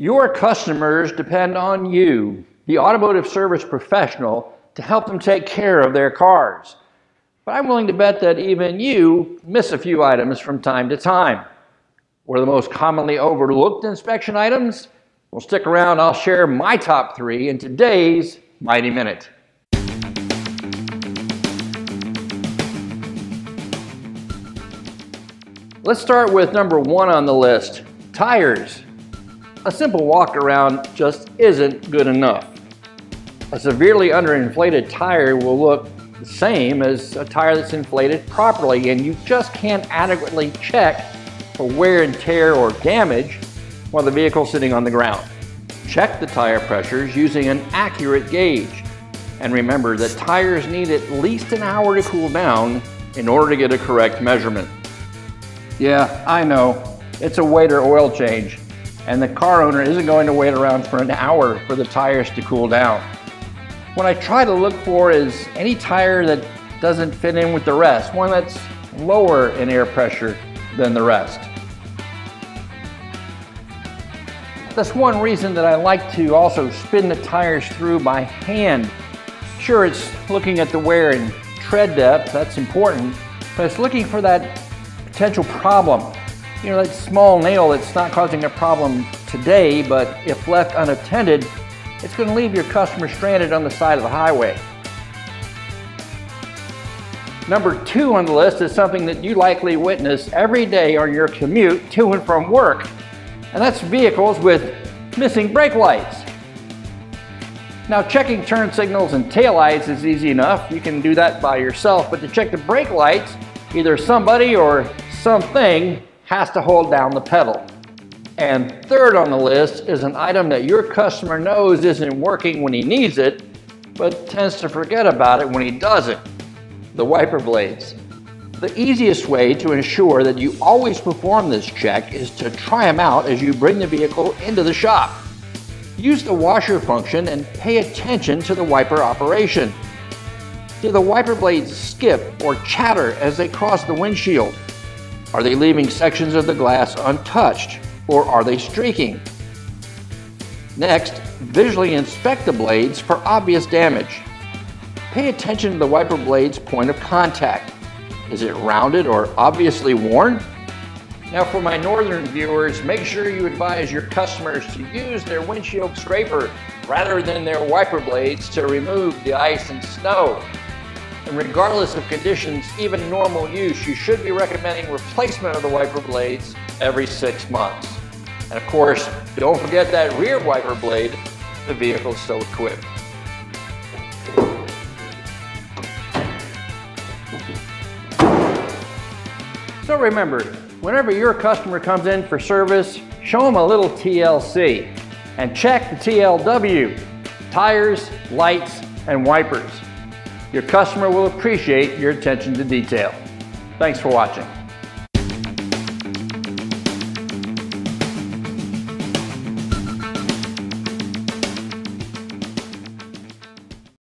Your customers depend on you, the automotive service professional, to help them take care of their cars. But I'm willing to bet that even you miss a few items from time to time. What are the most commonly overlooked inspection items? Well, stick around, I'll share my top 3 in today's Mighty Minute. Let's start with number 1 on the list, tires. A simple walk around just isn't good enough. A severely underinflated tire will look the same as a tire that's inflated properly, and you just can't adequately check for wear and tear or damage while the vehicle's sitting on the ground. Check the tire pressures using an accurate gauge. And remember that tires need at least an hour to cool down in order to get a correct measurement. Yeah, I know, it's a weight or oil change, and the car owner isn't going to wait around for an hour for the tires to cool down. What I try to look for is any tire that doesn't fit in with the rest, one that's lower in air pressure than the rest. That's one reason that I like to also spin the tires through by hand. Sure, it's looking at the wear and tread depth, that's important, but it's looking for that potential problem. You know, that small nail that's not causing a problem today, but if left unattended, it's going to leave your customer stranded on the side of the highway. Number 2 on the list is something that you likely witness every day on your commute to and from work, and that's vehicles with missing brake lights. Now, checking turn signals and taillights is easy enough. You can do that by yourself, but to check the brake lights, either somebody or something has to hold down the pedal. And 3rd on the list is an item that your customer knows isn't working when he needs it, but tends to forget about it when he doesn't: the wiper blades. The easiest way to ensure that you always perform this check is to try them out as you bring the vehicle into the shop. Use the washer function and pay attention to the wiper operation. Do the wiper blades skip or chatter as they cross the windshield? Are they leaving sections of the glass untouched, or are they streaking? Next, visually inspect the blades for obvious damage. Pay attention to the wiper blade's point of contact. Is it rounded or obviously worn? Now, for my northern viewers, make sure you advise your customers to use their windshield scraper rather than their wiper blades to remove the ice and snow. And regardless of conditions, even normal use, you should be recommending replacement of the wiper blades every 6 months. And of course, don't forget that rear wiper blade, the vehicle's so equipped. So remember, whenever your customer comes in for service, show them a little TLC and check the TLW, tires, lights, and wipers. Your customer will appreciate your attention to detail. Thanks for watching.